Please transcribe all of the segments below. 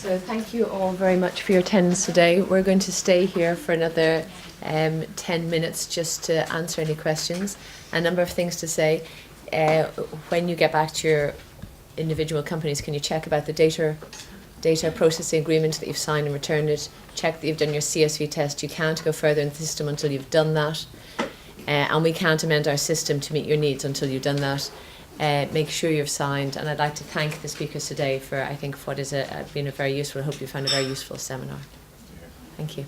So thank you all very much for your attendance today. We're going to stay here for another 10 minutes just to answer any questions. A number of things to say. When you get back to your individual companies, can you check about the data processing agreement that you've signed and returned it? Check that you've done your CSV test. You can't go further in the system until you've done that. And we can't amend our system to meet your needs until you've done that. Make sure you've signed, and I'd like to thank the speakers today for, I think, what has been a very useful, I hope you found a very useful seminar. Thank you.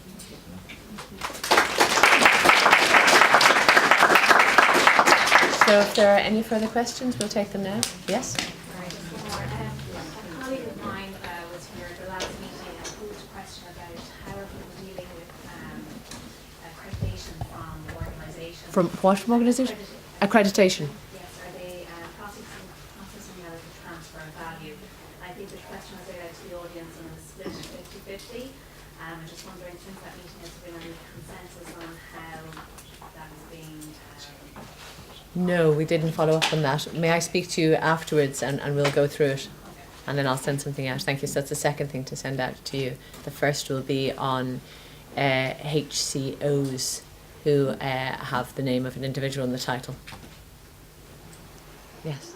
So if there are any further questions, we'll take them now. Yes? A colleague of mine was here at the last meeting and posed a question about how are people dealing with accreditation from organisations. From what organisation? Accreditation. Yes, are they processing out the transfer of value? I think the question was out to the audience and it's split 50-50. I'm just wondering, since that meeting, has there been any consensus on how that is being... No, we didn't follow up on that. May I speak to you afterwards and we'll go through it? And then I'll send something out. Thank you. So that's the second thing to send out to you. The first will be on HCOs who have the name of an individual in the title. Yes.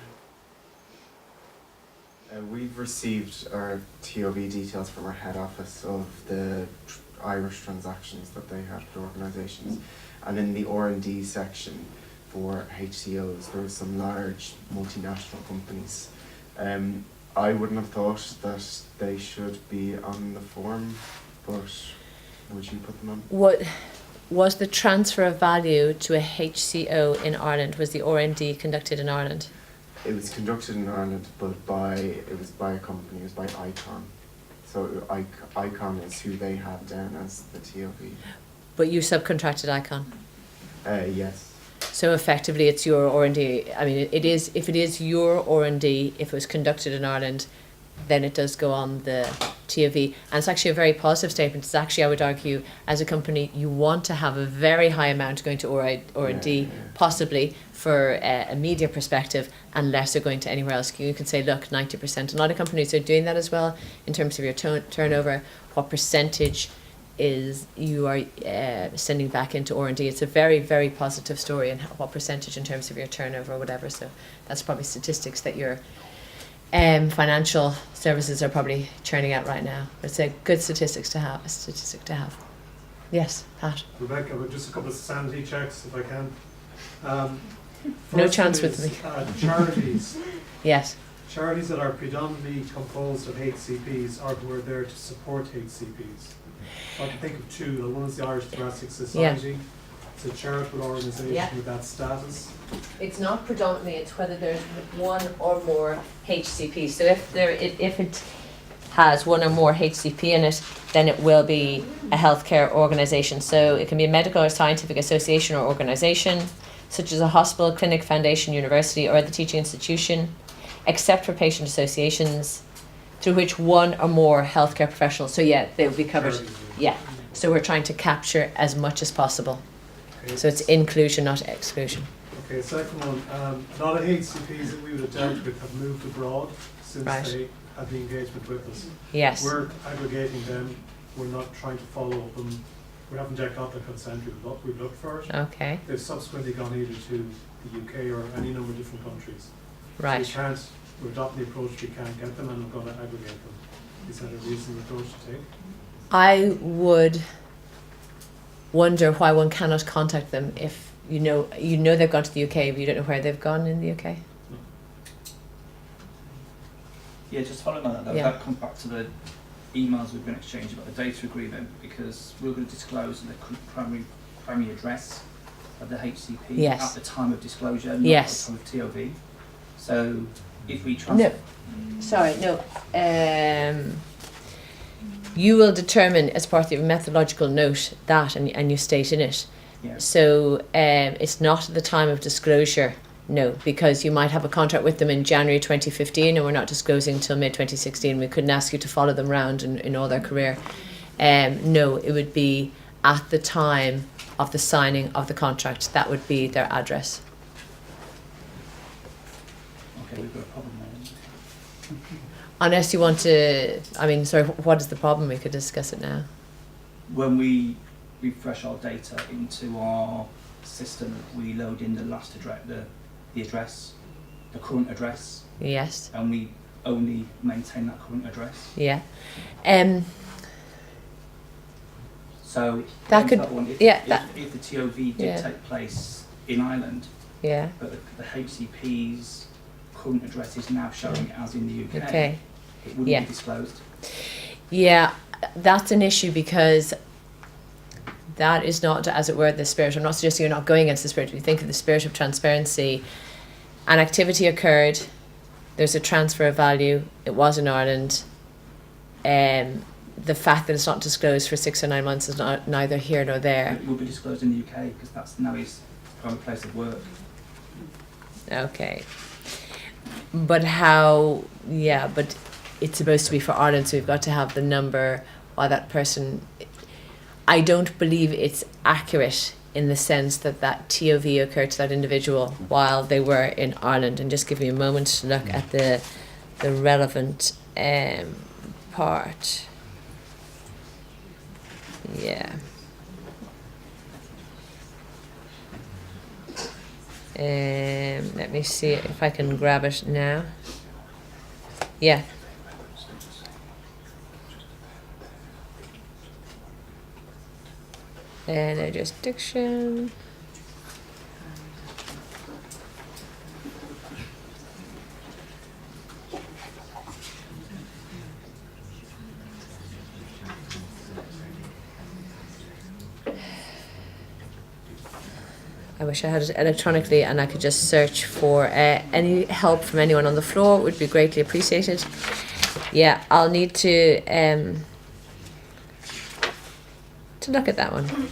We've received our TOV details from our head office of the Irish transactions that they had for organisations. And in the R&D section, for HCOs, there were some large multinational companies. I wouldn't have thought that they should be on the form, but would you put them on? What was the transfer of value to a HCO in Ireland? Was the R&D conducted in Ireland? It was conducted in Ireland, but it was by a company. It was by Icon. So Icon is who they have down as the TOV. But you subcontracted Icon? Yes. So effectively it's your R&D. I mean, it is, if it is your R&D, if it was conducted in Ireland, then it does go on the TOV. And it's actually a very positive statement. It's actually, I would argue, as a company, you want to have a very high amount going to R&D, possibly for a media perspective, and lesser going to anywhere else. You can say, look, 90%. A lot of companies are doing that as well in terms of your turnover. What percentage is you are sending back into R&D. It's a very, very positive story, and what percentage in terms of your turnover or whatever. So that's probably statistics that your financial services are probably churning out right now. It's a good statistic to have. Yes, Pat. Rebecca, just a couple of sanity checks, if I can. No chance with me. Charities. Yes. Charities that are predominantly composed of HCPs or who are there to support HCPs. I can think of two. One is the Irish Thoracic Society. Yeah. It's a charitable organisation with that status. It's not predominantly, it's whether there's one or more HCPs. So if it has one or more HCP in it, then it will be a healthcare organisation. So it can be a medical or scientific association or organisation, such as a hospital, clinic, foundation, university, or other teaching institution, except for patient associations, through which one or more healthcare professionals. So yeah, they will be covered. Yeah. So we're trying to capture as much as possible. Okay. So it's inclusion, not exclusion. Okay, second one. A lot of HCPs that we would have dealt with have moved abroad since they had the engagement with us. Yes. We're aggregating them. We're not trying to follow up them. We haven't yet got the consent. We've looked for it. Okay. They've subsequently gone either to the UK or any number of different countries. Right. So we're adopting the approach we can't get them, and we're going to aggregate them. Is that a reasonable approach to take? I would wonder why one cannot contact them if you know they've gone to the UK, but you don't know where they've gone in the UK. Yeah, just following on that, that comes back to the emails we've been exchanging about the data agreement, because we're going to disclose the primary address of the HCP at the time of disclosure, not at the time of TOV. So if we transfer... You will determine as part of your methodological note that, and you state in it. Yeah. So it's not at the time of disclosure, no, because you might have a contract with them in January 2015 and we're not disclosing until May 2016. We couldn't ask you to follow them around in all their career. No, it would be at the time of the signing of the contract. That would be their address. Okay, we've got a problem there. Unless you want to, I mean, sorry, what is the problem? We could discuss it now. When we refresh our data into our system, we load in the last address, the address, the current address, Yes. and we only maintain that current address. Yeah. So That could- one, if, yeah, if, that- if the TOV did yeah. take place in Ireland, Yeah. but the HCP's current address is now showing as in the UK, Okay. it wouldn't Yeah. be disclosed. Yeah, that's an issue because that is not, as it were, the spirit. I'm not suggesting you're not going against the spirit. If you think of the spirit of transparency, an activity occurred, there's a transfer of value, it was in Ireland, the fact that it's not disclosed for 6 or 9 months is not neither here nor there. It will be disclosed in the UK because that's now his private place of work. Okay. But how, yeah, but it's supposed to be for Ireland, so we've got to have the number while that person, I don't believe it's accurate in the sense that that TOV occurred to that individual while they were in Ireland. And just give me a moment to look at the relevant part. Yeah. Let me see if I can grab it now. Yeah. And a jurisdiction. I wish I had it electronically and I could just search for any help from anyone on the floor. It would be greatly appreciated. Yeah, I'll need to look at that one.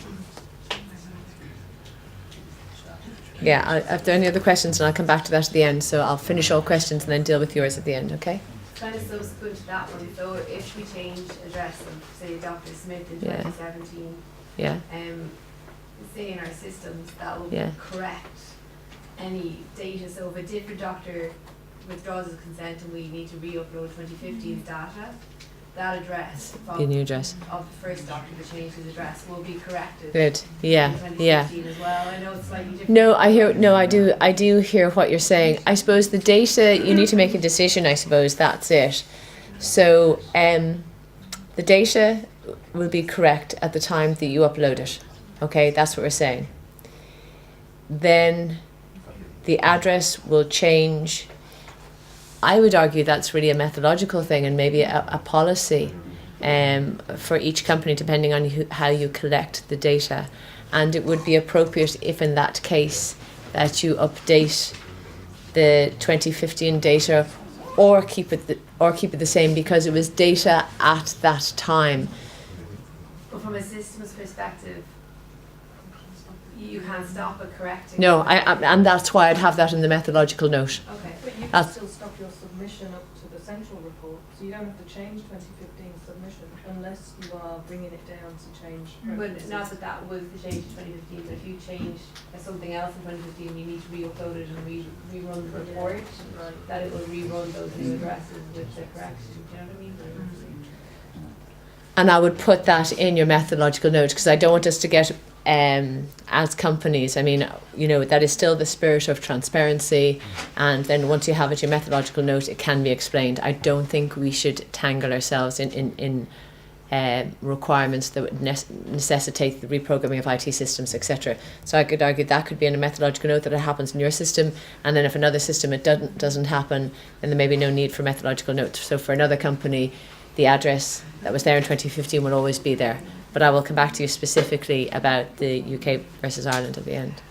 Yeah, if there are any other questions, and I'll come back to that at the end. So I'll finish all questions and then deal with yours at the end, okay? Kind of subsequent to that one, so if we change address of, say, Dr. Smith in Yeah. 2017, Yeah, say in our systems, that will Yeah. correct any data. So if a different doctor withdraws his consent and we need to re-upload 2015's data, that address the new address. of the first doctor that changed his address will be corrected. Good. Yeah, in yeah. 2015 as well. I know it's slightly different. No, I do hear what you're saying. I suppose the data, you need to make a decision, I suppose, that's it. So the data will be correct at the time that you upload it. Okay, that's what we're saying. Then the address will change. I would argue that's really a methodological thing and maybe a policy for each company, depending on how you collect the data. And it would be appropriate if in that case that you update the 2015 data or keep it the same because it was data at that time. But from a systems perspective, you can't stop it correcting. No, and that's why I'd have that in the methodological note. Okay. But you can That's- still stop your submission up to the central report, so you don't have to change 2015 submission unless you are bringing it down to change But references. not that that was the change to 2015, but if you change something else in 2015, you need to re-upload it and rerun the report, that it will rerun those new addresses with the correction, do you know what I mean? And I would put that in your methodological note because I don't want us to get, as companies, I mean, you know, that is still the spirit of transparency. And then once you have it, your methodological note, it can be explained. I don't think we should tangle ourselves in requirements that would necessitate the reprogramming of IT systems, etc. So I could argue that could be in a methodological note that it happens in your system, and then if another system it doesn't happen, then there may be no need for methodological notes. So for another company, the address that was there in 2015 will always be there. But I will come back to you specifically about the UK versus Ireland at the end.